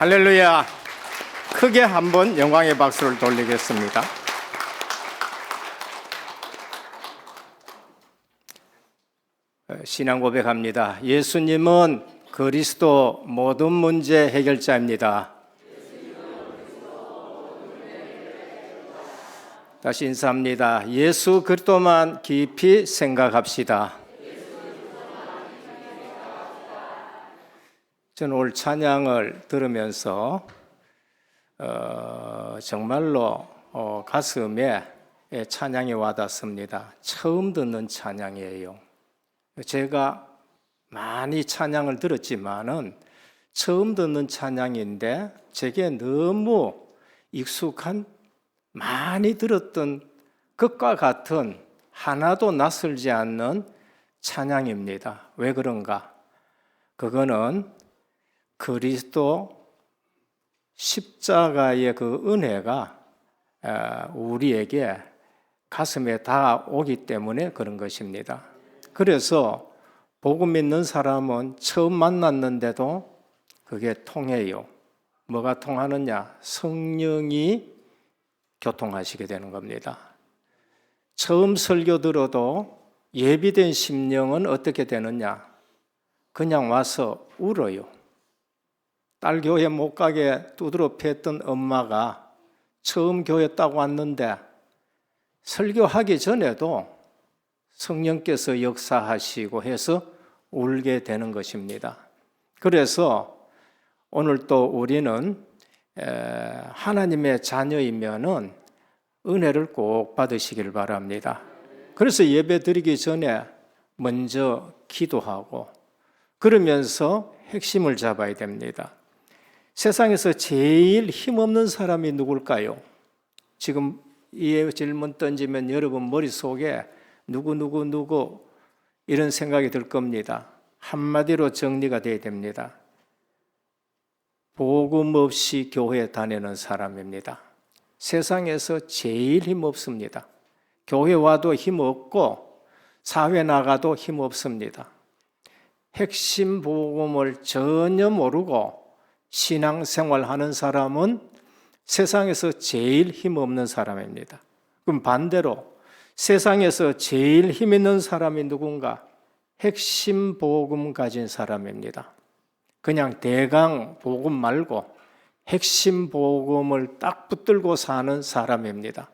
할렐루야! 크게 한번 영광의 박수를 돌리겠습니다. 신앙 고백합니다. 예수님은 그리스도 모든 문제 해결자입니다. 다시 인사합니다. 예수 그리스도만 깊이 생각합시다. 저는 오늘 찬양을 들으면서 정말로 가슴에 찬양이 와닿습니다. 처음 듣는 찬양이에요. 제가 많이 찬양을 들었지만은 처음 듣는 찬양인데 제게 너무 익숙한 많이 들었던 것과 같은 하나도 낯설지 않는 찬양입니다. 왜 그런가? 그거는 그리스도 십자가의 그 은혜가 우리에게 가슴에 닿아오기 때문에 그런 것입니다. 그래서 복음 믿는 사람은 처음 만났는데도 그게 통해요. 뭐가 통하느냐? 성령이 교통하시게 되는 겁니다. 처음 설교 들어도 예비된 심령은 어떻게 되느냐? 그냥 와서 울어요. 딸 교회 못 가게 두드러 팼던 엄마가 처음 교회 딱 왔는데 설교하기 전에도 성령께서 역사하시고 해서 울게 되는 것입니다. 그래서 오늘 또 우리는 하나님의 자녀이면은 은혜를 꼭 받으시길 바랍니다. 그래서 예배 드리기 전에 먼저 기도하고 그러면서 핵심을 잡아야 됩니다. 세상에서 제일 힘없는 사람이 누굴까요? 지금 이 질문 던지면 여러분 머릿속에 누구 이런 생각이 들 겁니다. 한마디로 정리가 돼야 됩니다. 복음 없이 교회 다니는 사람입니다. 세상에서 제일 힘없습니다. 교회 와도 힘없고 사회 나가도 힘없습니다. 핵심 복음을 전혀 모르고 신앙생활하는 사람은 세상에서 제일 힘없는 사람입니다. 그럼 반대로 세상에서 제일 힘 있는 사람이 누군가? 핵심 복음 가진 사람입니다. 그냥 대강 복음 말고 핵심 복음을 딱 붙들고 사는 사람입니다.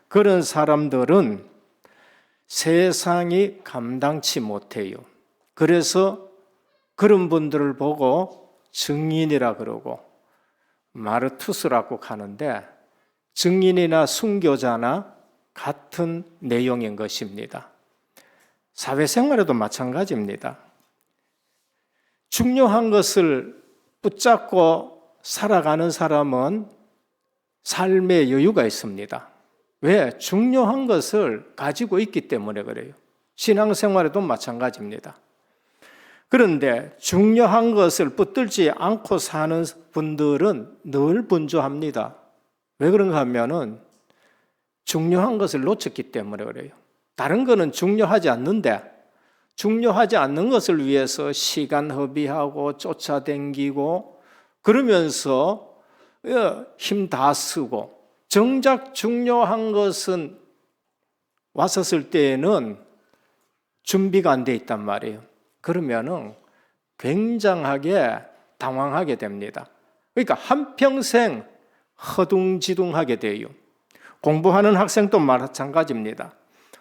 그런 사람들은 세상이 감당치 못해요. 그래서 그런 분들을 보고 증인이라 그러고 마르투스라고 하는데 증인이나 순교자나 같은 내용인 것입니다. 사회생활에도 마찬가지입니다. 중요한 것을 붙잡고 살아가는 사람은 삶의 여유가 있습니다. 왜? 중요한 것을 가지고 있기 때문에 그래요. 신앙생활에도 마찬가지입니다. 그런데 중요한 것을 붙들지 않고 사는 분들은 늘 분주합니다. 왜 그런가 하면은 중요한 것을 놓쳤기 때문에 그래요. 다른 거는 중요하지 않는데 중요하지 않는 것을 위해서 시간 허비하고 쫓아다니고 그러면서 힘 다 쓰고 정작 중요한 것은 왔었을 때에는 준비가 안 돼 있단 말이에요. 그러면은 굉장하게 당황하게 됩니다. 그러니까 한평생 허둥지둥하게 돼요. 공부하는 학생도 마찬가지입니다.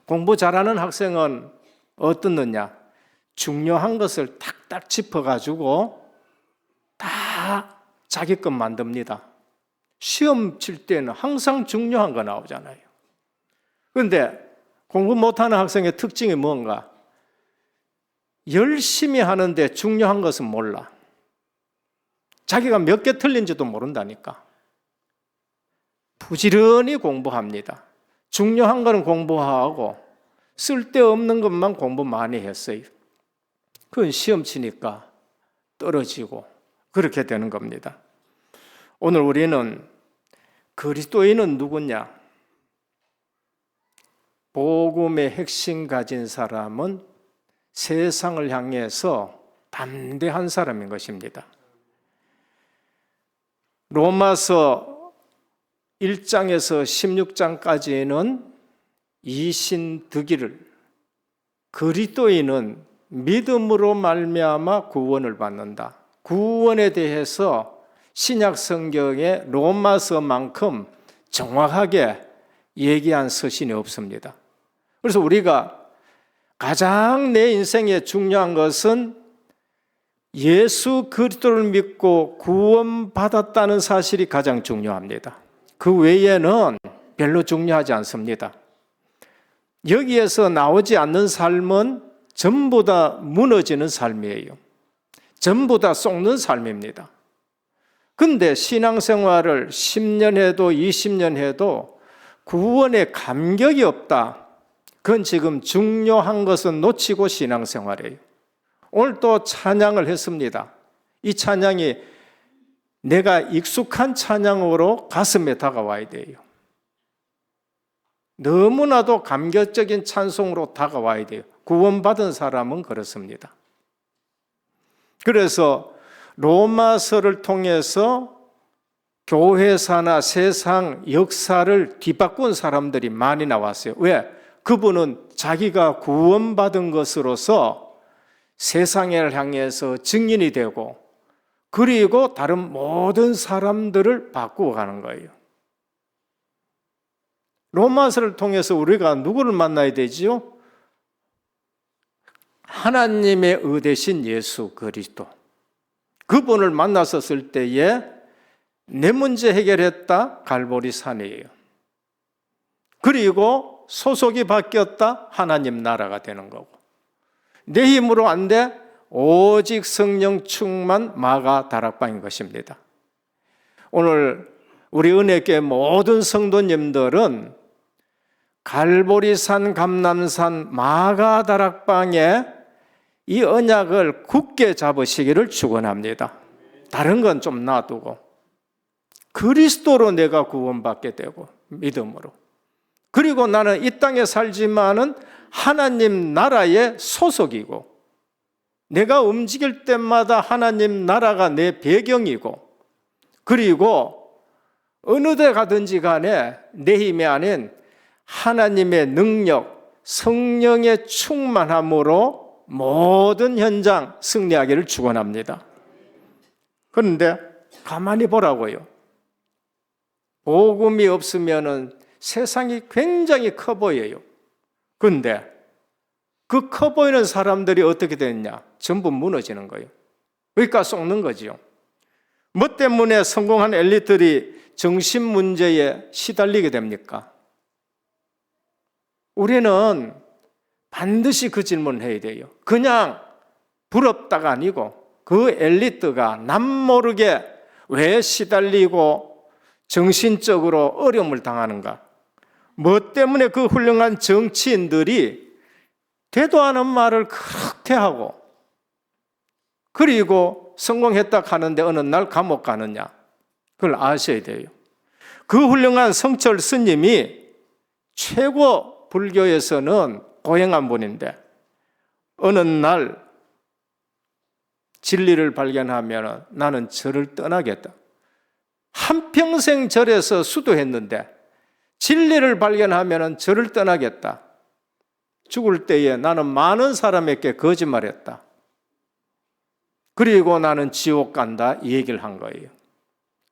공부 잘하는 학생은 어떻느냐? 중요한 것을 탁탁 짚어가지고 다 자기 것 만듭니다. 시험 칠 때는 항상 중요한 거 나오잖아요. 그런데 공부 못하는 학생의 특징이 뭔가? 열심히 하는데 중요한 것은 몰라. 자기가 몇 개 틀린지도 모른다니까. 부지런히 공부합니다. 중요한 거는 공부하고 쓸데없는 것만 공부 많이 했어요. 그건 시험 치니까 떨어지고 그렇게 되는 겁니다. 오늘 우리는 그리스도인은 누구냐? 복음의 핵심 가진 사람은 세상을 향해서 담대한 사람인 것입니다. 로마서 1장에서 16장까지는 이신득이를 그리스도인은 믿음으로 말미암아 구원을 받는다. 구원에 대해서 신약 성경의 로마서만큼 정확하게 얘기한 서신이 없습니다. 그래서 우리가 가장 내 인생에 중요한 것은 예수 그리스도를 믿고 구원받았다는 사실이 가장 중요합니다. 그 외에는 별로 중요하지 않습니다. 여기에서 나오지 않는 삶은 전부 다 무너지는 삶이에요. 전부 다 썩는 삶입니다. 근데 신앙생활을 10년 해도 20년 해도 구원에 감격이 없다. 그건 지금 중요한 것은 놓치고 신앙생활이에요. 오늘 또 찬양을 했습니다. 이 찬양이 내가 익숙한 찬양으로 가슴에 다가와야 돼요. 너무나도 감격적인 찬송으로 다가와야 돼요. 구원받은 사람은 그렇습니다. 그래서 로마서를 통해서 교회사나 세상 역사를 뒤바꾼 사람들이 많이 나왔어요. 왜? 그분은 자기가 구원받은 것으로서 세상을 향해서 증인이 되고 그리고 다른 모든 사람들을 바꾸어 가는 거예요. 로마서를 통해서 우리가 누구를 만나야 되지요? 하나님의 의대신 예수 그리스도. 그분을 만났었을 때에 내 문제 해결했다? 갈보리 산이에요. 그리고 소속이 바뀌었다? 하나님 나라가 되는 거고. 내 힘으로 안 돼? 오직 성령 충만 마가 다락방인 것입니다. 오늘 우리 은혜교회 모든 성도님들은 갈보리산, 감람산, 마가 다락방에 이 언약을 굳게 잡으시기를 축원합니다. 다른 건 좀 놔두고 그리스도로 내가 구원받게 되고 믿음으로. 그리고 나는 이 땅에 살지만은 하나님 나라의 소속이고 내가 움직일 때마다 하나님 나라가 내 배경이고 그리고 어느 데 가든지 간에 내 힘이 아닌 하나님의 능력, 성령의 충만함으로 모든 현장 승리하기를 축원합니다. 그런데 가만히 보라고요. 복음이 없으면은 세상이 굉장히 커 보여요. 그런데 그 커 보이는 사람들이 어떻게 됐냐? 전부 무너지는 거예요. 그러니까 속는 거지요. 뭐 때문에 성공한 엘리트들이 정신 문제에 시달리게 됩니까? 우리는 반드시 그 질문을 해야 돼요. 그냥 부럽다가 아니고 그 엘리트가 남모르게 왜 시달리고 정신적으로 어려움을 당하는가? 뭐 때문에 그 훌륭한 정치인들이 되도 않은 말을 그렇게 하고 그리고 성공했다 하는데 어느 날 감옥 가느냐? 그걸 아셔야 돼요. 그 훌륭한 성철 스님이 최고 불교에서는 고행한 분인데 어느 날 진리를 발견하면 나는 절을 떠나겠다. 한평생 절에서 수도했는데 진리를 발견하면 절을 떠나겠다. 죽을 때에 나는 많은 사람에게 거짓말했다. 그리고 나는 지옥 간다 이 얘기를 한 거예요.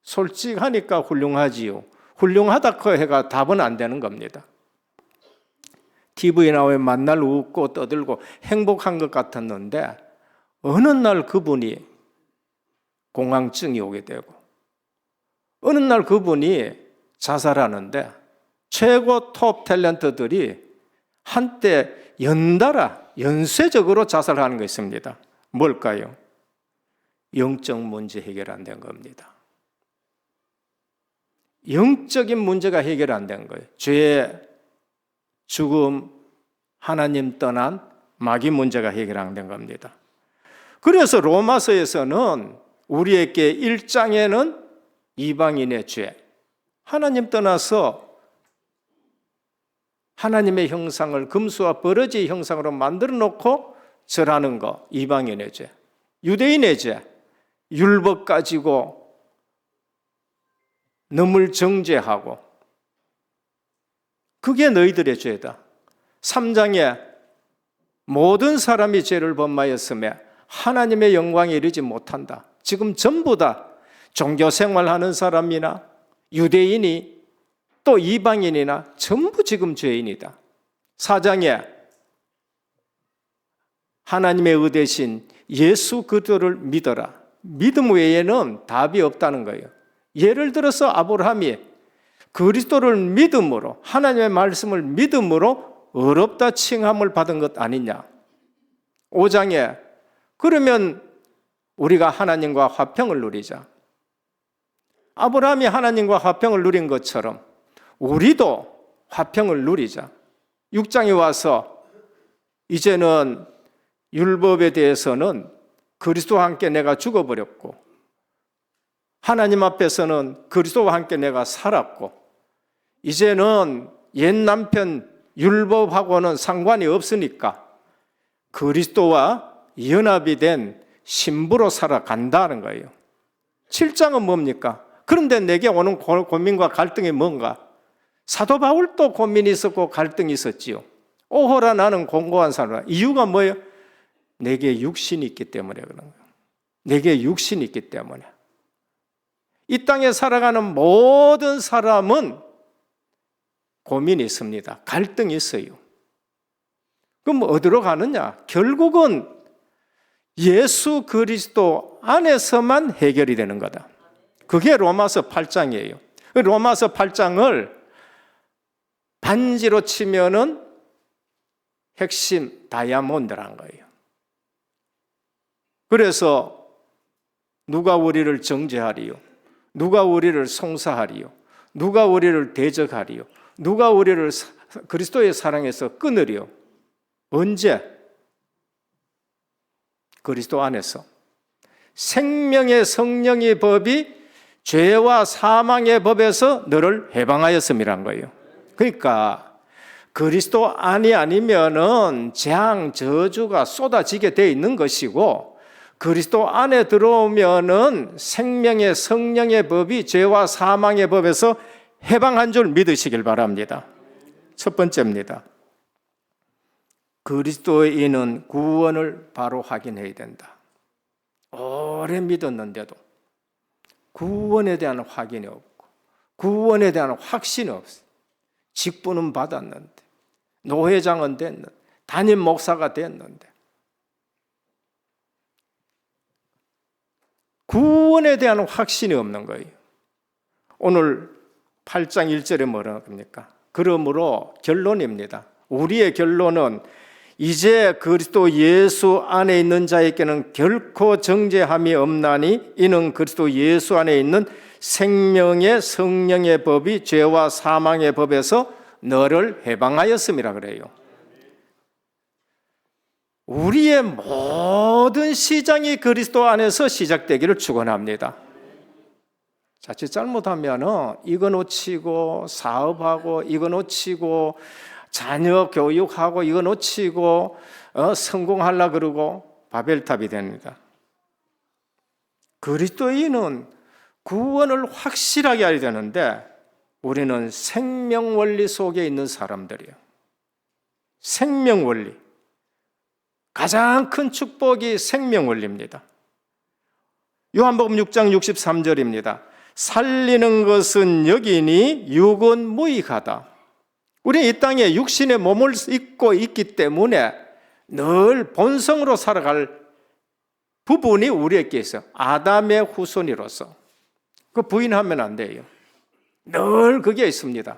솔직하니까 훌륭하지요. 훌륭하다고 해가 답은 안 되는 겁니다. TV에 나오면 만날 웃고 떠들고 행복한 것 같았는데 어느 날 그분이 공황증이 오게 되고 어느 날 그분이 자살하는데 최고 톱 탤런트들이 한때 연달아 연쇄적으로 자살하는 거 있습니다. 뭘까요? 영적 문제 해결 안 된 겁니다. 영적인 문제가 해결 안 된 거예요. 죄, 죽음, 하나님 떠난 마귀 문제가 해결 안 된 겁니다. 그래서 로마서에서는 우리에게 1장에는 이방인의 죄, 하나님 떠나서 하나님의 형상을 금수와 버러지의 형상으로 만들어 놓고 절하는 거, 이방인의 죄. 유대인의 죄, 율법 가지고 넘을 정죄하고 그게 너희들의 죄다. 3장에 모든 사람이 죄를 범하였으며 하나님의 영광에 이르지 못한다. 지금 전부 다 종교 생활하는 사람이나 유대인이 또 이방인이나 전부 지금 죄인이다. 4장에 하나님의 의대신 예수 그리스도를 믿어라. 믿음 외에는 답이 없다는 거예요. 예를 들어서 아브라함이 그리스도를 믿음으로, 하나님의 말씀을 믿음으로 어렵다 칭함을 받은 것 아니냐. 5장에 그러면 우리가 하나님과 화평을 누리자. 아브라함이 하나님과 화평을 누린 것처럼 우리도 화평을 누리자. 6장에 와서 이제는 율법에 대해서는 그리스도와 함께 내가 죽어버렸고 하나님 앞에서는 그리스도와 함께 내가 살았고 이제는 옛 남편 율법하고는 상관이 없으니까 그리스도와 연합이 된 신부로 살아간다는 거예요. 7장은 뭡니까? 그런데 내게 오는 고민과 갈등이 뭔가? 사도 바울도 고민이 있었고 갈등이 있었지요. 오호라 나는 공고한 사람. 이유가 뭐예요? 내게 육신이 있기 때문에 그런 거예요. 내게 육신이 있기 때문에. 이 땅에 살아가는 모든 사람은 고민이 있습니다. 갈등이 있어요. 그럼 어디로 가느냐? 결국은 예수 그리스도 안에서만 해결이 되는 거다. 그게 로마서 8장이에요. 로마서 8장을 반지로 치면은 핵심 다이아몬드란 거예요. 그래서 누가 우리를 정죄하리요? 누가 우리를 송사하리요? 누가 우리를 대적하리요? 누가 우리를 그리스도의 사랑에서 끊으리요? 언제? 그리스도 안에서. 생명의 성령의 법이 죄와 사망의 법에서 너를 해방하였음이란 거예요. 그러니까 그리스도 안이 아니면은 재앙, 저주가 쏟아지게 돼 있는 것이고 그리스도 안에 들어오면은 생명의 성령의 법이 죄와 사망의 법에서 해방한 줄 믿으시길 바랍니다. 첫 번째입니다. 그리스도인은 구원을 바로 확인해야 된다. 오래 믿었는데도 구원에 대한 확인이 없고 구원에 대한 확신이 없어요. 직분은 받았는데 노회장은 됐는데 담임 목사가 됐는데 구원에 대한 확신이 없는 거예요. 오늘 8장 1절에 뭐라고 합니까? 그러므로 결론입니다. 우리의 결론은 이제 그리스도 예수 안에 있는 자에게는 결코 정죄함이 없나니 이는 그리스도 예수 안에 있는 생명의 성령의 법이 죄와 사망의 법에서 너를 해방하였음이라 그래요. 우리의 모든 시작이 그리스도 안에서 시작되기를 축원합니다. 자칫 잘못하면 이거 놓치고 사업하고 이거 놓치고 자녀 교육하고 이거 놓치고 성공하려고 그러고 바벨탑이 됩니다. 그리스도인은 구원을 확실하게 해야 되는데 우리는 생명원리 속에 있는 사람들이에요. 생명원리. 가장 큰 축복이 생명원리입니다. 요한복음 6장 63절입니다. 살리는 것은 여기니 육은 무익하다. 우리 이 땅에 육신의 몸을 입고 있기 때문에 늘 본성으로 살아갈 부분이 우리에게 있어요. 아담의 후손이로서. 그 부인하면 안 돼요. 늘 그게 있습니다.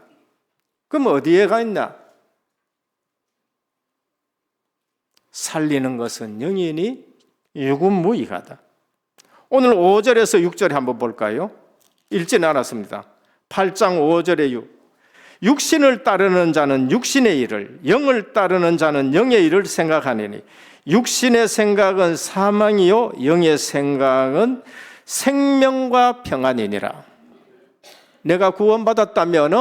그럼 어디에 가 있나? 살리는 것은 영이니 육은 무익하다. 오늘 5절에서 6절에 한번 볼까요? 읽지 않았습니다. 8장 5절에 6. 육신을 따르는 자는 육신의 일을, 영을 따르는 자는 영의 일을 생각하느니 육신의 생각은 사망이요 영의 생각은 생명과 평안이니라. 내가 구원받았다면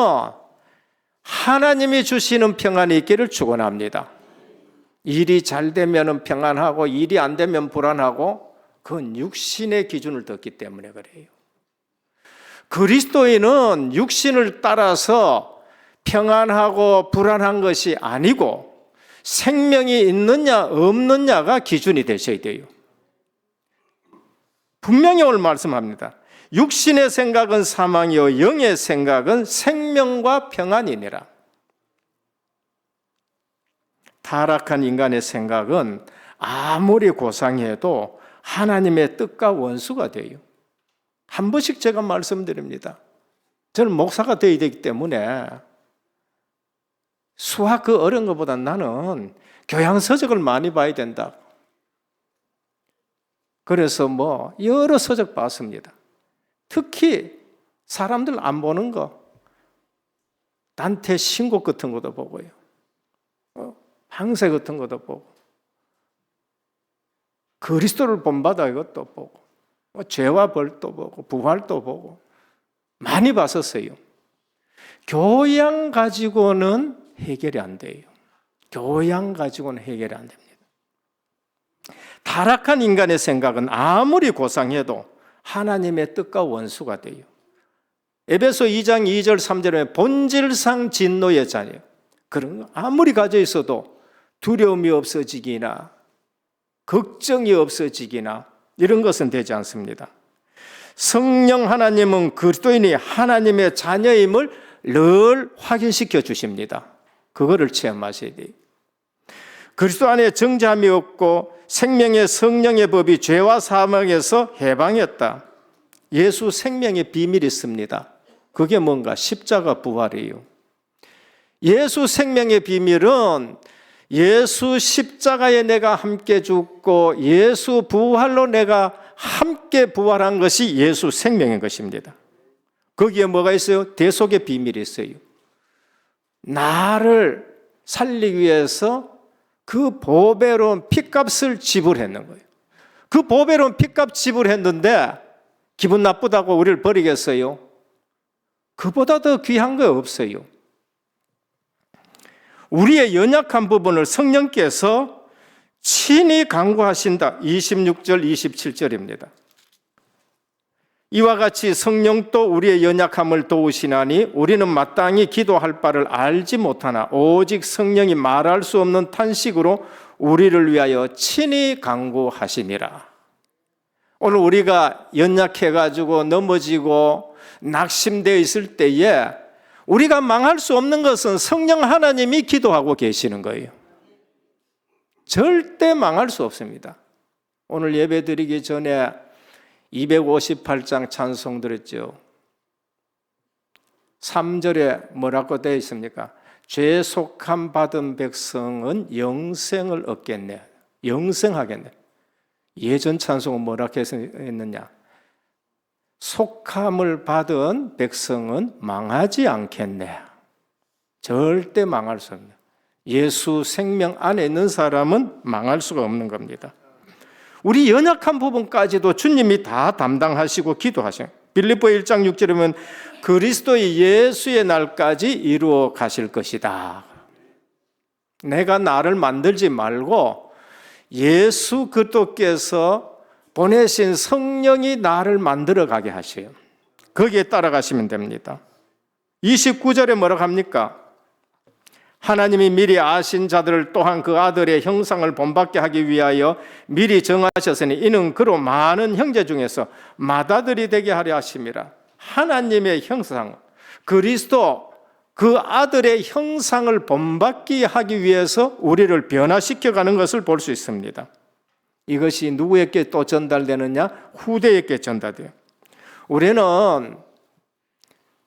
하나님이 주시는 평안이 있기를 축원합니다. 일이 잘 되면 평안하고 일이 안 되면 불안하고 그건 육신의 기준을 뒀기 때문에 그래요. 그리스도인은 육신을 따라서 평안하고 불안한 것이 아니고 생명이 있느냐 없느냐가 기준이 되셔야 돼요. 분명히 오늘 말씀합니다. 육신의 생각은 사망이요 영의 생각은 생명과 평안이니라. 타락한 인간의 생각은 아무리 고상해도 하나님의 뜻과 원수가 돼요. 한 번씩 제가 말씀드립니다. 저는 목사가 되어야 되기 때문에 수학 그 어려운 것보다 나는 교양서적을 많이 봐야 된다. 그래서 여러 서적 봤습니다. 특히 사람들 안 보는 거, 단테 신곡 같은 것도 보고요. 방세 같은 것도 보고, 그리스도를 본받아 이것도 보고, 죄와 벌도 보고, 부활도 보고, 많이 봤었어요. 교양 가지고는 해결이 안 돼요. 교양 가지고는 해결이 안 됩니다. 타락한 인간의 생각은 아무리 고상해도 하나님의 뜻과 원수가 돼요. 에베소 2장 2절 3절에 본질상 진노의 자녀, 그런 거 아무리 가져 있어도 두려움이 없어지기나 걱정이 없어지기나 이런 것은 되지 않습니다. 성령 하나님은 그리스도인이 하나님의 자녀임을 늘 확인시켜 주십니다. 그거를 체험하셔야 돼요. 그리스도 안에 정죄함이 없고 생명의 성령의 법이 죄와 사망에서 해방했다. 예수 생명의 비밀이 있습니다. 그게 뭔가? 십자가 부활이에요. 예수 생명의 비밀은 예수 십자가에 내가 함께 죽고 예수 부활로 내가 함께 부활한 것이 예수 생명인 것입니다. 거기에 뭐가 있어요? 대속의 비밀이 있어요. 나를 살리기 위해서 그 보배로운 핏값을 지불했는 거예요. 그 보배로운 핏값 지불했는데 기분 나쁘다고 우리를 버리겠어요? 그보다 더 귀한 거 없어요. 우리의 연약한 부분을 성령께서 친히 강구하신다. 26절 27절입니다. 이와 같이 성령도 우리의 연약함을 도우시나니 우리는 마땅히 기도할 바를 알지 못하나 오직 성령이 말할 수 없는 탄식으로 우리를 위하여 친히 간구하시니라. 오늘 우리가 연약해가지고 넘어지고 낙심되어 있을 때에 우리가 망할 수 없는 것은 성령 하나님이 기도하고 계시는 거예요. 절대 망할 수 없습니다. 오늘 예배 드리기 전에 258장 찬송 드렸죠. 3절에 뭐라고 되어 있습니까? 죄 속함 받은 백성은 영생을 얻겠네. 영생하겠네. 예전 찬송은 뭐라고 했느냐? 속함을 받은 백성은 망하지 않겠네. 절대 망할 수 없네. 예수 생명 안에 있는 사람은 망할 수가 없는 겁니다. 우리 연약한 부분까지도 주님이 다 담당하시고 기도하셔요. 빌립보 1장 6절에 보면 그리스도의 예수의 날까지 이루어 가실 것이다. 내가 나를 만들지 말고 예수 그리스도께서 보내신 성령이 나를 만들어 가게 하셔요. 거기에 따라가시면 됩니다. 29절에 뭐라고 합니까? 하나님이 미리 아신 자들을 또한 그 아들의 형상을 본받게 하기 위하여 미리 정하셨으니 이는 그로 많은 형제 중에서 맏아들이 되게 하려 하심이라. 하나님의 형상, 그리스도 그 아들의 형상을 본받게 하기 위해서 우리를 변화시켜가는 것을 볼 수 있습니다. 이것이 누구에게 또 전달되느냐? 후대에게 전달돼요. 우리는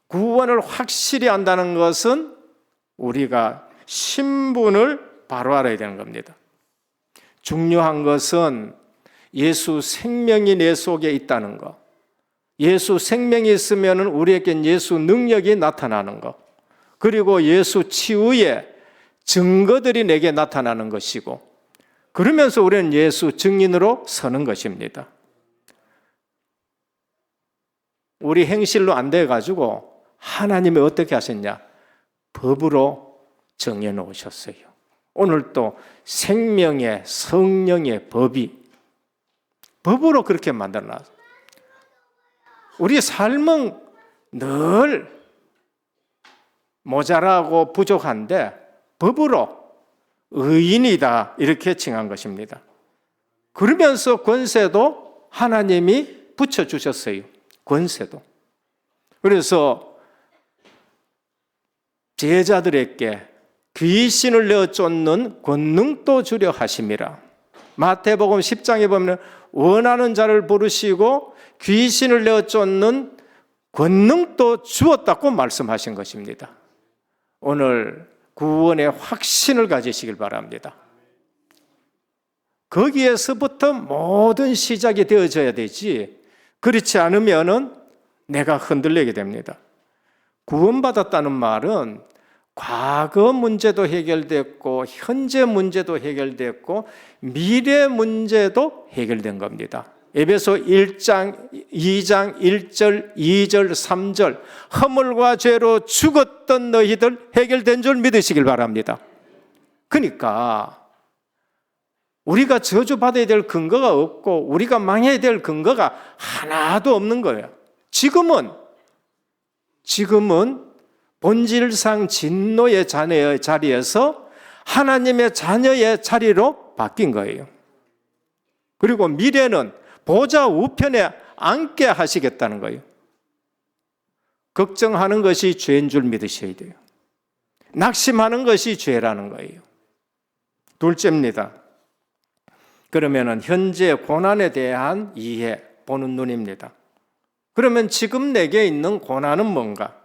구원을 확실히 안다는 것은 우리가 신분을 바로 알아야 되는 겁니다. 중요한 것은 예수 생명이 내 속에 있다는 것. 예수 생명이 있으면 우리에겐 예수 능력이 나타나는 것. 그리고 예수 치유의 증거들이 내게 나타나는 것이고, 그러면서 우리는 예수 증인으로 서는 것입니다. 우리 행실로 안 돼가지고 하나님이 어떻게 하셨냐? 법으로 정해 놓으셨어요. 오늘 또 생명의 성령의 법으로 그렇게 만들어 놨어요. 우리 삶은 늘 모자라고 부족한데 법으로 의인이다 이렇게 칭한 것입니다. 그러면서 권세도 하나님이 붙여주셨어요. 권세도. 그래서 제자들에게 귀신을 내어 쫓는 권능도 주려 하심이라. 마태복음 10장에 보면 원하는 자를 부르시고 귀신을 내어 쫓는 권능도 주었다고 말씀하신 것입니다. 오늘 구원의 확신을 가지시길 바랍니다. 거기에서부터 모든 시작이 되어져야 되지, 그렇지 않으면 내가 흔들리게 됩니다. 구원받았다는 말은 과거 문제도 해결됐고 현재 문제도 해결됐고 미래 문제도 해결된 겁니다. 에베소 1장, 2장 1절, 2절, 3절 허물과 죄로 죽었던 너희들 해결된 줄 믿으시길 바랍니다. 그러니까 우리가 저주받아야 될 근거가 없고 우리가 망해야 될 근거가 하나도 없는 거예요. 지금은 본질상 진노의 자녀의 자리에서 하나님의 자녀의 자리로 바뀐 거예요. 그리고 미래는 보좌 우편에 앉게 하시겠다는 거예요. 걱정하는 것이 죄인 줄 믿으셔야 돼요. 낙심하는 것이 죄라는 거예요. 둘째입니다. 그러면 현재 고난에 대한 이해, 보는 눈입니다. 그러면 지금 내게 있는 고난은 뭔가?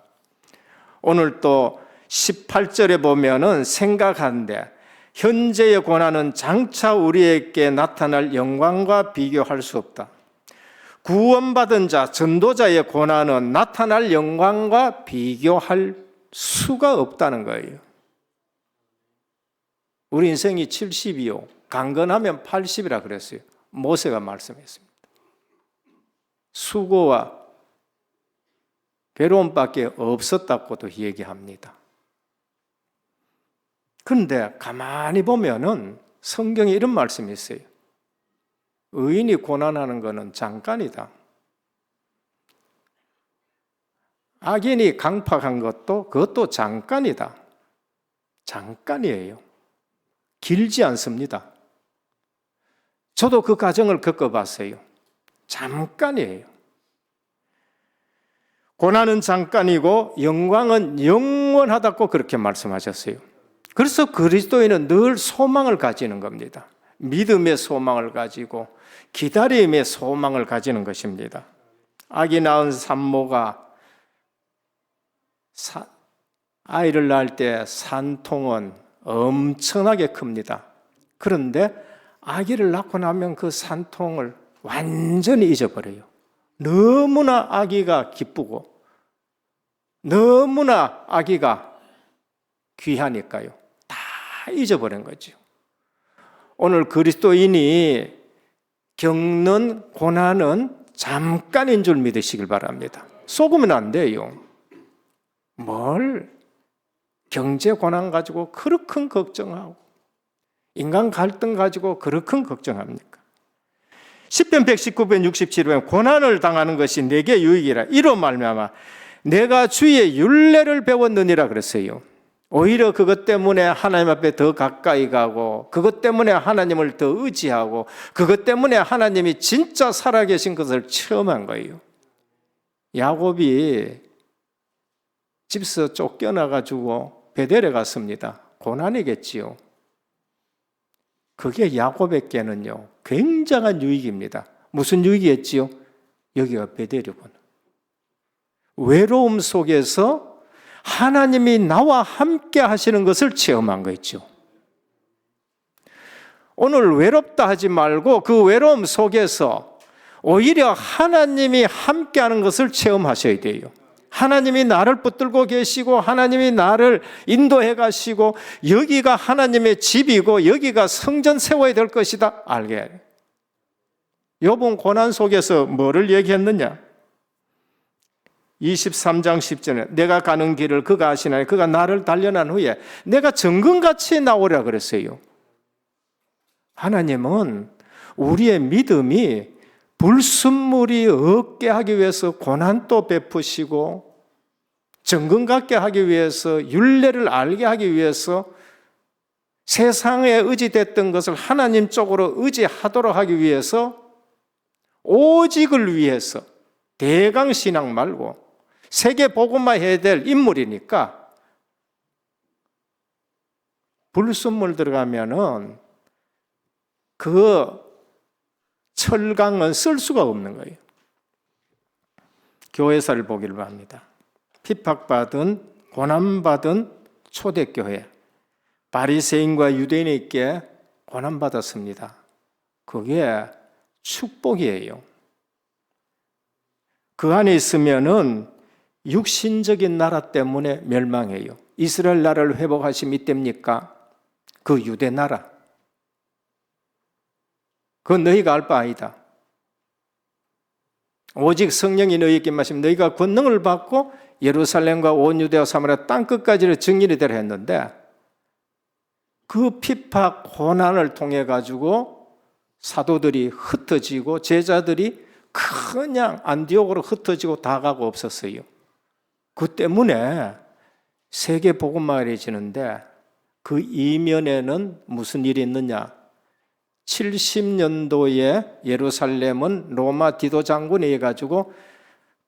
오늘 또 18절에 보면은 생각한데 현재의 고난은 장차 우리에게 나타날 영광과 비교할 수 없다. 구원받은 자, 전도자의 고난은 나타날 영광과 비교할 수가 없다는 거예요. 우리 인생이 70이요. 강건하면 80이라 그랬어요. 모세가 말씀했습니다. 수고와 괴로움밖에 없었다고도 얘기합니다. 그런데 가만히 보면은 성경에 이런 말씀이 있어요. 의인이 고난하는 것은 잠깐이다. 악인이 강팍한 그것도 잠깐이다. 잠깐이에요. 길지 않습니다. 저도 그 과정을 겪어봤어요. 잠깐이에요. 고난은 잠깐이고 영광은 영원하다고 그렇게 말씀하셨어요. 그래서 그리스도인은 늘 소망을 가지는 겁니다. 믿음의 소망을 가지고 기다림의 소망을 가지는 것입니다. 아기 낳은 산모가 아이를 낳을 때 산통은 엄청나게 큽니다. 그런데 아기를 낳고 나면 그 산통을 완전히 잊어버려요. 너무나 아기가 기쁘고 너무나 아기가 귀하니까요. 다 잊어버린 거죠. 오늘 그리스도인이 겪는 고난은 잠깐인 줄 믿으시길 바랍니다. 속으면 안 돼요. 뭘 경제 고난 가지고 그렇게 걱정하고 인간 갈등 가지고 그렇게 걱정합니까? 시편 119편 67편 고난을 당하는 것이 내게 유익이라. 이로 말미암아 내가 주의 율례를 배웠느니라 그랬어요. 오히려 그것 때문에 하나님 앞에 더 가까이 가고 그것 때문에 하나님을 더 의지하고 그것 때문에 하나님이 진짜 살아계신 것을 체험한 거예요. 야곱이 집에서 쫓겨나가지고 베델에 갔습니다. 고난이겠지요. 그게 야곱에게는요 굉장한 유익입니다. 무슨 유익이었지요? 여기가 베델이구나. 외로움 속에서 하나님이 나와 함께 하시는 것을 체험한 거죠. 오늘 외롭다 하지 말고 그 외로움 속에서 오히려 하나님이 함께 하는 것을 체험하셔야 돼요. 하나님이 나를 붙들고 계시고 하나님이 나를 인도해 가시고 여기가 하나님의 집이고 여기가 성전 세워야 될 것이다 알게. 욥은 고난 속에서 뭐를 얘기했느냐? 23장 10절에 내가 가는 길을 그가 아시나니 그가 나를 단련한 후에 내가 정금같이 나오라 그랬어요. 하나님은 우리의 믿음이 불순물이 없게 하기 위해서 고난도 베푸시고 정금 갖게 하기 위해서, 율례를 알게 하기 위해서, 세상에 의지됐던 것을 하나님 쪽으로 의지하도록 하기 위해서, 오직을 위해서 대강신앙 말고 세계 복음화 해야 될 인물이니까 불순물 들어가면은 그 철강은 쓸 수가 없는 거예요. 교회사를 보기를 바랍니다. 핍박받은, 고난받은 초대교회, 바리새인과 유대인에게 고난받았습니다. 그게 축복이에요. 그 안에 있으면은 육신적인 나라 때문에 멸망해요. 이스라엘 나라를 회복하심이 이때입니까? 그 유대 나라. 그건 너희가 알 바 아니다. 오직 성령이 너희에게 마시면 너희가 권능을 받고 예루살렘과 온 유대와 사마리아 땅끝까지를 증인이 되라 했는데, 그 핍박 고난을 통해 가지고 사도들이 흩어지고 제자들이 그냥 안디옥으로 흩어지고 다 가고 없었어요. 그 때문에 세계 복음화해지는데 그 이면에는 무슨 일이 있느냐? 70년도에 예루살렘은 로마 디도 장군에 의해 가지고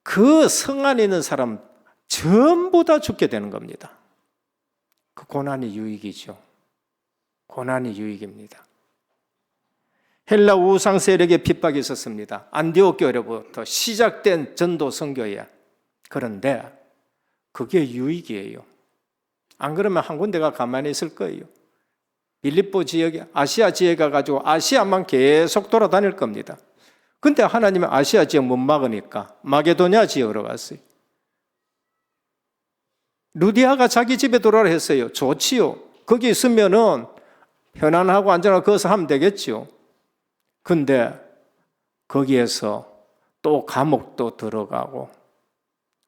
그 성 안에 있는 사람 전부 다 죽게 되는 겁니다. 그 고난이 유익이죠. 고난이 유익입니다. 헬라 우상 세력의 핍박이 있었습니다. 안디옥 교회로부터 시작된 전도 선교에. 그런데 그게 유익이에요. 안 그러면 한 군데가 가만히 있을 거예요. 빌립보 지역에, 아시아 지역에 가가지고 아시아만 계속 돌아다닐 겁니다. 근데 하나님은 아시아 지역 못 막으니까 마게도냐 지역으로 갔어요. 루디아가 자기 집에 돌아오라 했어요. 좋지요. 거기 있으면은 편안하고 안전하고 거기서 하면 되겠지요. 근데 거기에서 또 감옥도 들어가고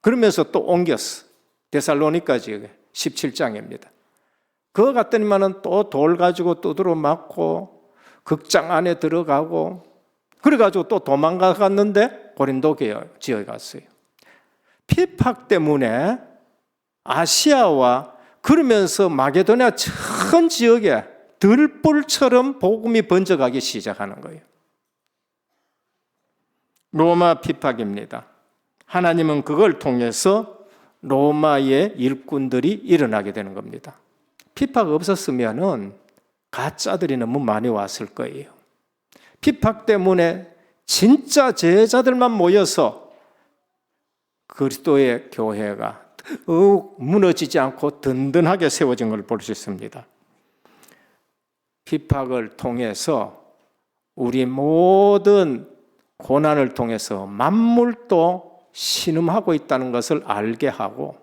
그러면서 또 옮겼어. 데살로니가 지역에 17장입니다. 그거 갔더니만은 또 돌 가지고 두드러 맞고 극장 안에 들어가고 그래가지고 또 도망갔는데 고린도 지역에 갔어요. 핍박 때문에 아시아와 그러면서 마게도냐 전 지역에 들불처럼 복음이 번져가기 시작하는 거예요. 로마 핍박입니다. 하나님은 그걸 통해서 로마의 일꾼들이 일어나게 되는 겁니다. 핍박 없었으면은 가짜들이 너무 많이 왔을 거예요. 핍박 때문에 진짜 제자들만 모여서 그리스도의 교회가 무너지지 않고 든든하게 세워진 걸 볼 수 있습니다. 핍박을 통해서 우리 모든 고난을 통해서 만물도 신음하고 있다는 것을 알게 하고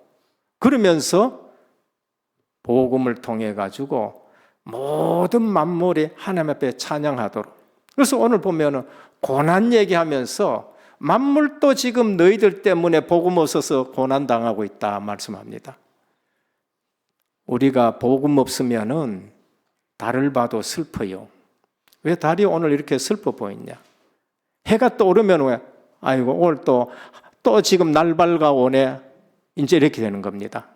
그러면서 복음을 통해 가지고 모든 만물이 하나님 앞에 찬양하도록. 그래서 오늘 보면은 고난 얘기하면서 만물도 지금 너희들 때문에 복음 없어서 고난 당하고 있다 말씀합니다. 우리가 복음 없으면은 달을 봐도 슬퍼요. 왜 달이 오늘 이렇게 슬퍼 보이냐? 해가 떠오르면 왜? 아이고 오늘 또 지금 날 밝아오네. 이제 이렇게 되는 겁니다.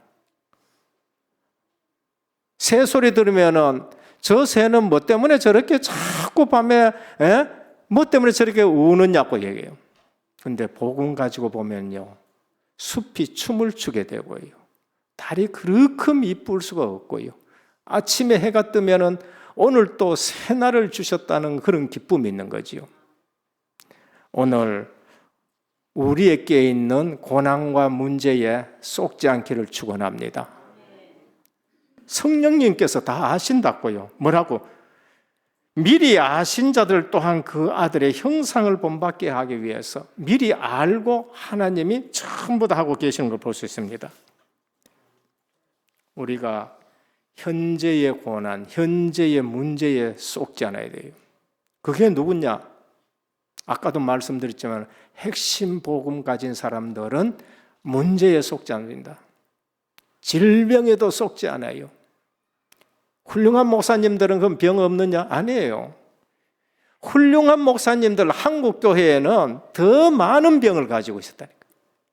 새 소리 들으면은 저 새는 뭐 때문에 저렇게 자꾸 밤에 뭐 때문에 저렇게 우느냐고 얘기해요. 근데 복음 가지고 보면요. 숲이 춤을 추게 되고요. 달이 그렇게 이쁠 수가 없고요. 아침에 해가 뜨면은 오늘 또 새날을 주셨다는 그런 기쁨이 있는 거지요. 오늘 우리에게 있는 고난과 문제에 쏙지 않기를 축원합니다. 성령님께서 다 아신다고요. 뭐라고? 미리 아신 자들 또한 그 아들의 형상을 본받게 하기 위해서 미리 알고 하나님이 전부 다 하고 계시는 걸 볼 수 있습니다. 우리가 현재의 고난, 현재의 문제에 쏙지 않아야 돼요. 그게 누구냐? 아까도 말씀드렸지만 핵심 복음 가진 사람들은 문제에 속지 않는다. 질병에도 속지 않아요. 훌륭한 목사님들은 그럼 병 없느냐? 아니에요. 훌륭한 목사님들 한국 교회에는 더 많은 병을 가지고 있었다니까.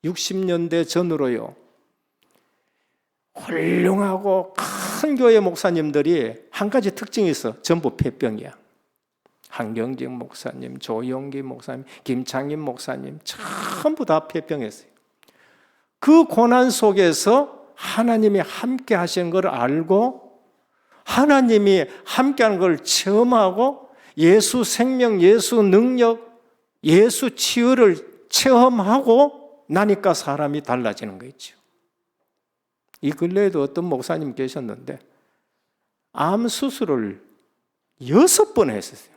60년대 전으로요. 훌륭하고 큰 교회 목사님들이 한 가지 특징이 있어. 전부 폐병이야. 한경직 목사님, 조용기 목사님, 김창임 목사님 전부 다 폐병했어요. 그 고난 속에서 하나님이 함께 하시는 걸 알고 하나님이 함께하는 걸 체험하고 예수 생명, 예수 능력, 예수 치유를 체험하고 나니까 사람이 달라지는 거 있죠. 이 근래에도 어떤 목사님 계셨는데 암 수술을 6번 했었어요.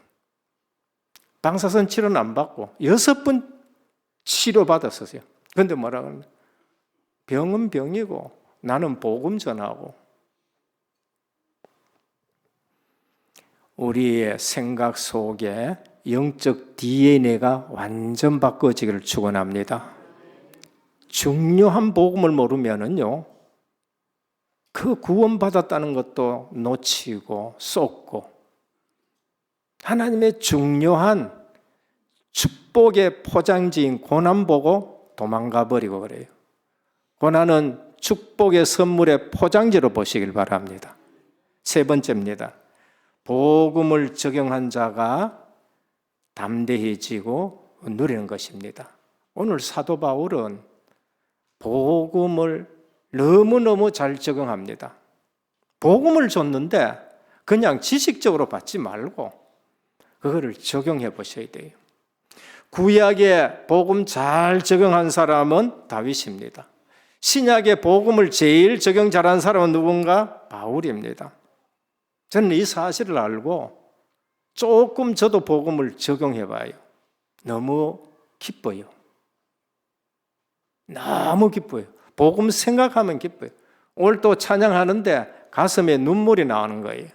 방사선 치료는 안 받고 6번 치료받았었어요. 그런데 뭐라 그러냐? 병은 병이고 나는 복음 전하고. 우리의 생각 속에 영적 DNA가 완전 바꿔지기를 축원합니다. 중요한 복음을 모르면은요, 그 구원받았다는 것도 놓치고 쏟고 하나님의 중요한 축복의 포장지인 고난 보고 도망가 버리고 그래요. 고난은 축복의 선물의 포장지로 보시길 바랍니다. 세 번째입니다. 복음을 적용한 자가 담대해지고 누리는 것입니다. 오늘 사도 바울은 복음을 너무너무 잘 적용합니다. 복음을 줬는데 그냥 지식적으로 받지 말고 그거를 적용해 보셔야 돼요. 구약에 복음 잘 적용한 사람은 다윗입니다. 신약의 복음을 제일 적용 잘한 사람은 누군가? 바울입니다. 저는 이 사실을 알고 조금 저도 복음을 적용해 봐요. 너무 기뻐요. 너무 기뻐요. 복음 생각하면 기뻐요. 오늘 또 찬양하는데 가슴에 눈물이 나오는 거예요.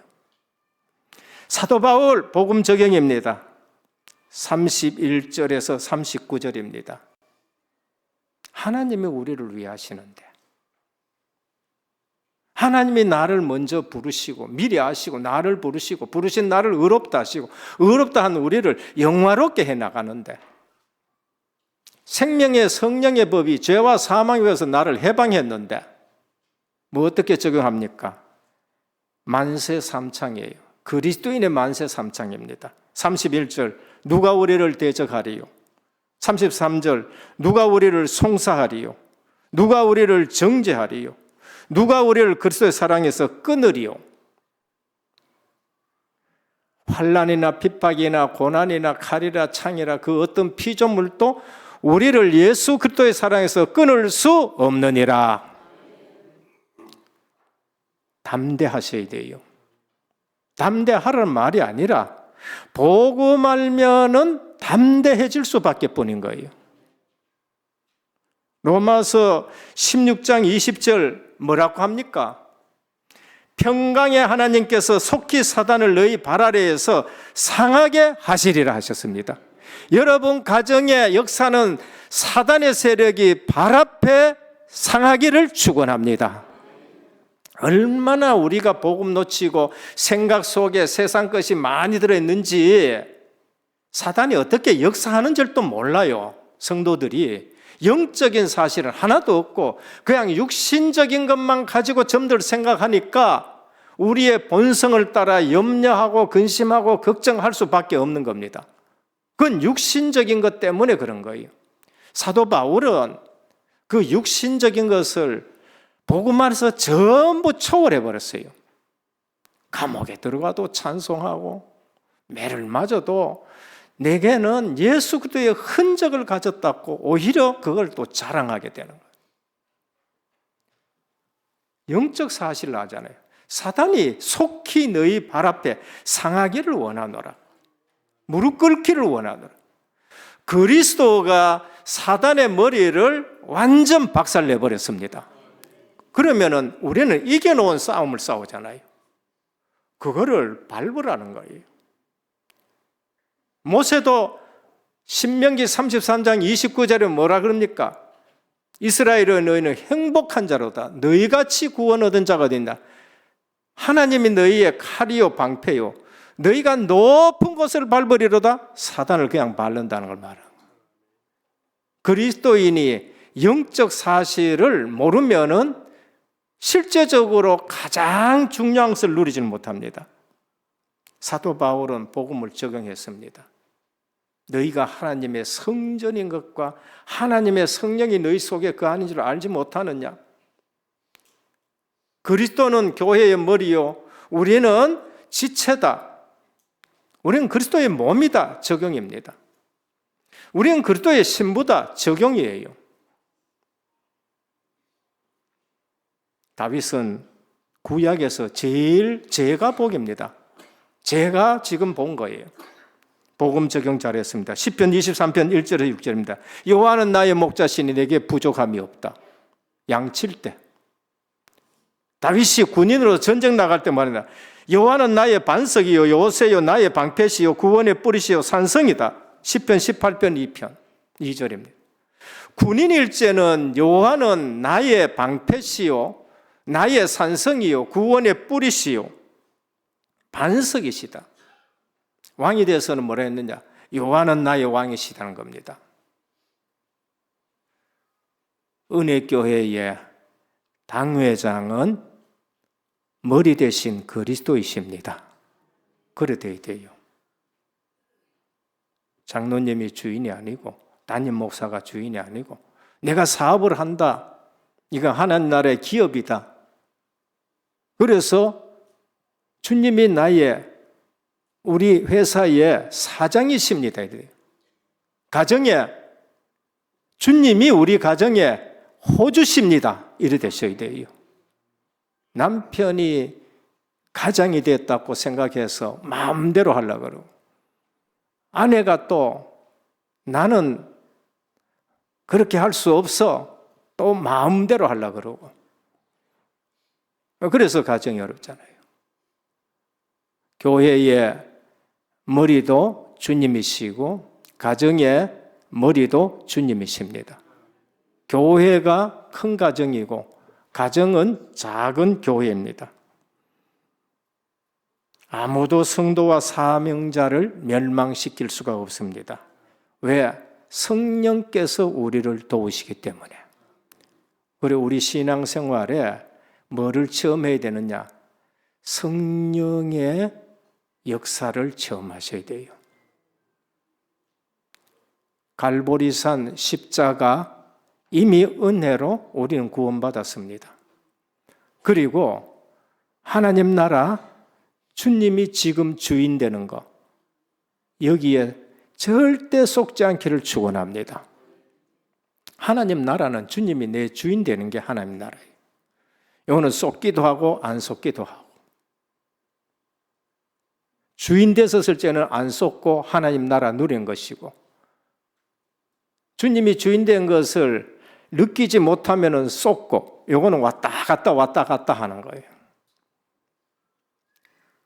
사도 바울 복음 적용입니다. 31절에서 39절입니다. 하나님이 우리를 위해 하시는데 하나님이 나를 먼저 부르시고 미리 아시고 나를 부르시고 부르신 나를 의롭다 하시고 의롭다 한 우리를 영화롭게 해나가는데 생명의 성령의 법이 죄와 사망에 의해서 나를 해방했는데 뭐 어떻게 적용합니까? 만세삼창이에요. 그리스도인의 만세삼창입니다. 31절 누가 우리를 대적하리요? 33절 누가 우리를 송사하리요? 누가 우리를 정죄하리요? 누가 우리를 그리스도의 사랑에서 끊으리요? 환난이나 핍박이나 고난이나 칼이라 창이라 그 어떤 피조물도 우리를 예수 그리스도의 사랑에서 끊을 수 없느니라. 담대하셔야 돼요. 담대하라는 말이 아니라 복음 알면은 담대해질 수밖에 뿐인 거예요. 로마서 16장 20절 뭐라고 합니까? 평강의 하나님께서 속히 사단을 너희 발 아래에서 상하게 하시리라 하셨습니다. 여러분 가정의 역사는 사단의 세력이 발 앞에 상하기를 축원합니다. 얼마나 우리가 복음 놓치고 생각 속에 세상 것이 많이 들어있는지 사단이 어떻게 역사하는 줄도 몰라요. 성도들이 영적인 사실은 하나도 없고 그냥 육신적인 것만 가지고 점들 생각하니까 우리의 본성을 따라 염려하고 근심하고 걱정할 수밖에 없는 겁니다. 그건 육신적인 것 때문에 그런 거예요. 사도 바울은 그 육신적인 것을 복음 안에서 전부 초월해 버렸어요. 감옥에 들어가도 찬송하고 매를 맞아도 내게는 예수 그리스도의 흔적을 가졌다고 오히려 그걸 또 자랑하게 되는 거예요. 영적 사실을 하잖아요. 사단이 속히 너희 발 앞에 상하기를 원하노라. 무릎 꿇기를 원하노라. 그리스도가 사단의 머리를 완전 박살내버렸습니다. 그러면은 우리는 이겨놓은 싸움을 싸우잖아요. 그거를 밟으라는 거예요. 모세도 신명기 33장 29절에 뭐라 그럽니까? 이스라엘의 너희는 행복한 자로다. 너희같이 구원 얻은 자가 된다. 하나님이 너희의 칼이요 방패요. 너희가 높은 곳을 밟으리로다. 사단을 그냥 밟는다는 걸 말합니다. 그리스도인이 영적 사실을 모르면은 실제적으로 가장 중요한 것을 누리지는 못합니다. 사도 바울은 복음을 적용했습니다. 너희가 하나님의 성전인 것과 하나님의 성령이 너희 속에 거하는 줄 알지 못하느냐? 그리스도는 교회의 머리요, 우리는 지체다. 우리는 그리스도의 몸이다. 적용입니다. 우리는 그리스도의 신부다. 적용이에요. 다윗은 구약에서 제가 복입니다. 제가 지금 본 거예요. 복음 적용 잘했습니다. 시편 23편 1절에서 6절입니다. 여호와는 나의 목자시니 내게 부족함이 없다. 양칠 때 다윗이 군인으로 전쟁 나갈 때 말이다. 여호와는 나의 반석이요 요새요 나의 방패시요 구원의 뿌리시요 산성이다. 시편 18편 2편 2절입니다. 군인일 때는 여호와는 나의 방패시요 나의 산성이요 구원의 뿌리시요 반석이시다. 왕이 되어서는 뭐라 했느냐? 여호와는 나의 왕이시다는 겁니다. 은혜교회의 당회장은 머리 대신 그리스도이십니다. 그래 돼야 돼요. 장로님이 주인이 아니고 담임 목사가 주인이 아니고 내가 사업을 한다. 이건 하나님 나라의 기업이다. 그래서 주님이 우리 회사의 사장이십니다. 가정에 주님이 우리 가정에 호주십니다. 이래 되셔야 돼요. 남편이 가장이 됐다고 생각해서 마음대로 하려고 그러고 아내가 또 나는 그렇게 할 수 없어 또 마음대로 하려고 그러고 그래서 가정이 어렵잖아요. 교회의 머리도 주님이시고 가정의 머리도 주님이십니다. 교회가 큰 가정이고 가정은 작은 교회입니다. 아무도 성도와 사명자를 멸망시킬 수가 없습니다. 왜? 성령께서 우리를 도우시기 때문에. 그리고 우리 신앙생활에 뭐를 체험해야 되느냐? 성령의 역사를 체험하셔야 돼요. 갈보리산 십자가 이미 은혜로 우리는 구원받았습니다. 그리고 하나님 나라 주님이 지금 주인 되는 것 여기에 절대 속지 않기를 축원합니다. 하나님 나라는 주님이 내 주인 되는 게 하나님 나라예요. 이거는 속기도 하고 안 속기도 하고 주인 됐었을 때는 안 속고 하나님 나라 누린 것이고 주님이 주인 된 것을 느끼지 못하면 속고 이거는 왔다 갔다 하는 거예요.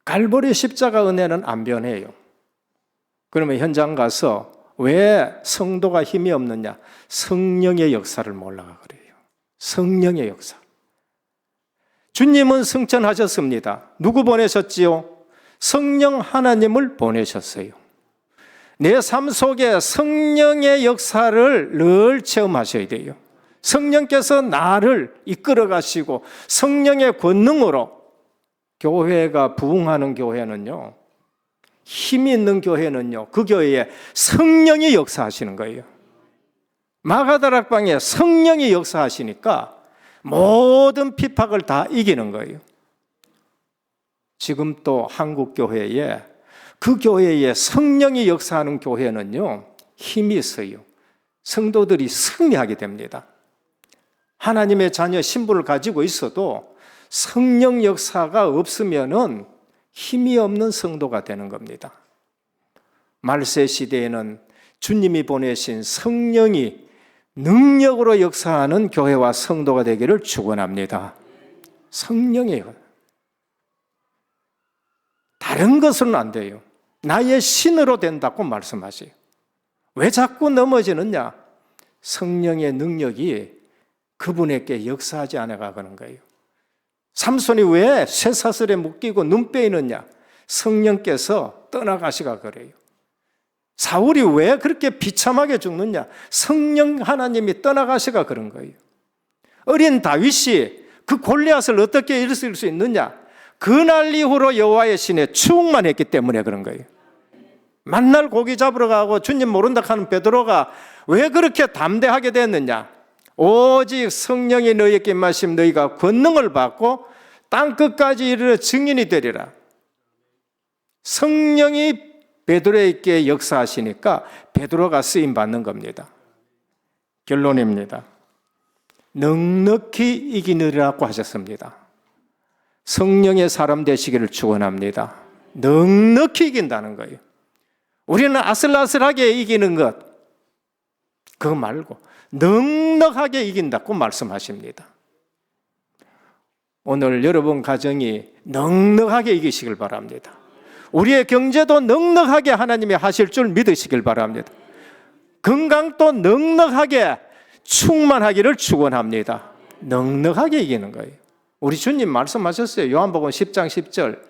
갈보리 십자가 은혜는 안 변해요. 그러면 현장 가서 왜 성도가 힘이 없느냐? 성령의 역사를 몰라가 그래요. 성령의 역사. 주님은 승천하셨습니다. 누구 보내셨지요? 성령 하나님을 보내셨어요. 내 삶 속에 성령의 역사를 늘 체험하셔야 돼요. 성령께서 나를 이끌어 가시고 성령의 권능으로 교회가 부흥하는 교회는요, 힘이 있는 교회는요, 그 교회에 성령이 역사하시는 거예요. 마가다락방에 성령이 역사하시니까 모든 핍박을 다 이기는 거예요. 지금 또 한국 교회에 그 교회에 성령이 역사하는 교회는요, 힘이 있어요. 성도들이 승리하게 됩니다. 하나님의 자녀 신분을 가지고 있어도 성령 역사가 없으면은 힘이 없는 성도가 되는 겁니다. 말세 시대에는 주님이 보내신 성령이 능력으로 역사하는 교회와 성도가 되기를 축원합니다. 성령이에요. 다른 것은 안 돼요. 나의 신으로 된다고 말씀하세요. 왜 자꾸 넘어지느냐? 성령의 능력이 그분에게 역사하지 않아가 그런 거예요. 삼손이 왜 쇠사슬에 묶이고 눈 빼이느냐? 성령께서 떠나가시가 그래요. 사울이 왜 그렇게 비참하게 죽느냐? 성령 하나님이 떠나가시가 그런 거예요. 어린 다윗이 그 골리앗을 어떻게 일으킬 수 있느냐? 그날 이후로 여호와의 신에 충만했기 때문에 그런 거예요. 만날 고기 잡으러 가고 주님 모른다 하는 베드로가 왜 그렇게 담대하게 됐느냐? 오직 성령이 너희에게 임하심 너희가 권능을 받고 땅 끝까지 이르러 증인이 되리라. 성령이 베드로에게 역사하시니까 베드로가 쓰임 받는 겁니다. 결론입니다. 넉넉히 이기느라고 하셨습니다. 성령의 사람 되시기를 축원합니다. 넉넉히 이긴다는 거예요. 우리는 아슬아슬하게 이기는 것, 그거 말고 넉넉하게 이긴다고 말씀하십니다. 오늘 여러분 가정이 넉넉하게 이기시길 바랍니다. 우리의 경제도 넉넉하게 하나님이 하실 줄 믿으시길 바랍니다. 건강도 넉넉하게 충만하기를 축원합니다. 넉넉하게 이기는 거예요. 우리 주님 말씀하셨어요. 요한복음 10장 10절.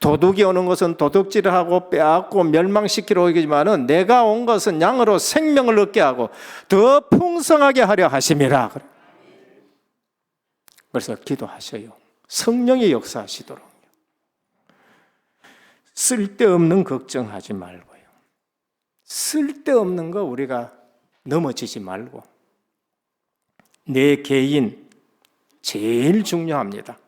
도둑이 오는 것은 도둑질을 하고 빼앗고 멸망시키러 오기지만은 내가 온 것은 양으로 생명을 얻게 하고 더 풍성하게 하려 하심이라. 그래서 기도하셔요. 성령이 역사하시도록. 쓸데없는 걱정하지 말고요. 쓸데없는 거 우리가 넘어지지 말고 내 개인 제일 중요합니다.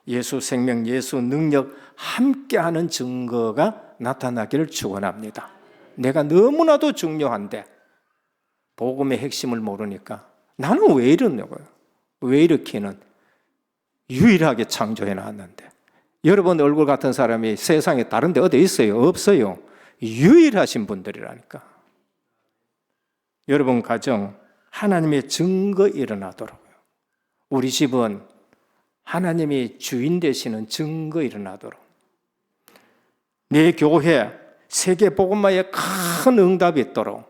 예수 생명, 예수 능력 함께하는 증거가 나타나기를 축원합니다. 내가 너무나도 중요한데 복음의 핵심을 모르니까 나는 왜 이러냐고요. 왜 이렇게는 유일하게 창조해 놨는데 여러분 얼굴 같은 사람이 세상에 다른 데 어디 있어요? 없어요. 유일하신 분들이라니까. 여러분 가정 하나님의 증거 일어나도록요. 우리 집은 하나님이 주인 되시는 증거 일어나도록. 내 교회 세계 복음화에 큰 응답이 있도록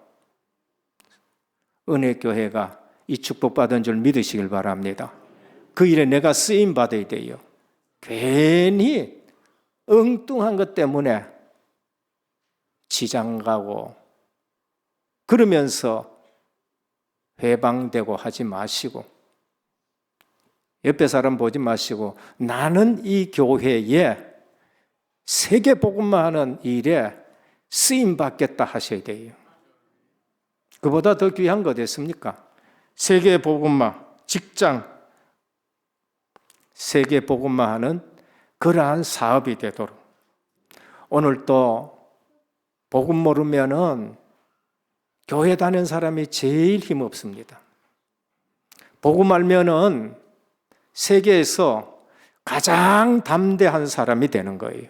은혜교회가 이 축복받은 줄 믿으시길 바랍니다. 그 일에 내가 쓰임 받아야 돼요. 괜히 엉뚱한 것 때문에 지장 가고 그러면서 회방되고 하지 마시고 옆에 사람 보지 마시고 나는 이 교회에 세계 복음만 하는 일에 쓰임 받겠다 하셔야 돼요. 그보다 더 귀한 거 됐습니까? 세계 복음만 직장 세계 복음만 하는 그러한 사업이 되도록. 오늘 또 복음 모르면은 교회 다니는 사람이 제일 힘없습니다. 복음 알면은 세계에서 가장 담대한 사람이 되는 거예요.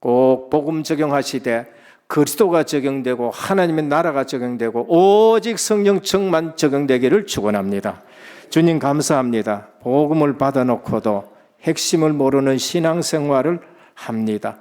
꼭 복음 적용하시되 그리스도가 적용되고 하나님의 나라가 적용되고 오직 성령 충만 적용되기를 축원합니다. 주님 감사합니다. 복음을 받아놓고도 핵심을 모르는 신앙생활을 합니다.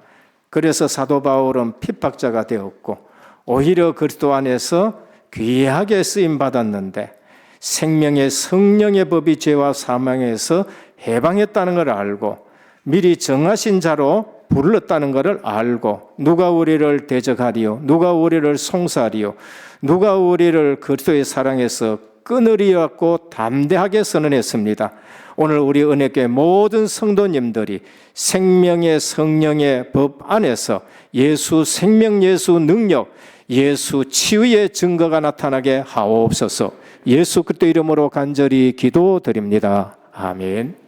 그래서 사도 바울은 핍박자가 되었고 오히려 그리스도 안에서 귀하게 쓰임받았는데 생명의 성령의 법이 죄와 사망에서 해방했다는 걸 알고 미리 정하신 자로 불렀다는 것을 알고 누가 우리를 대적하리요 누가 우리를 송사하리요 누가 우리를 그리스도의 사랑에서 끊으리였고 담대하게 선언했습니다. 오늘 우리 은혜교회 모든 성도님들이 생명의 성령의 법 안에서 예수 생명 예수 능력 예수 치유의 증거가 나타나게 하옵소서. 예수 그리스도 이름으로 간절히 기도드립니다. 아멘.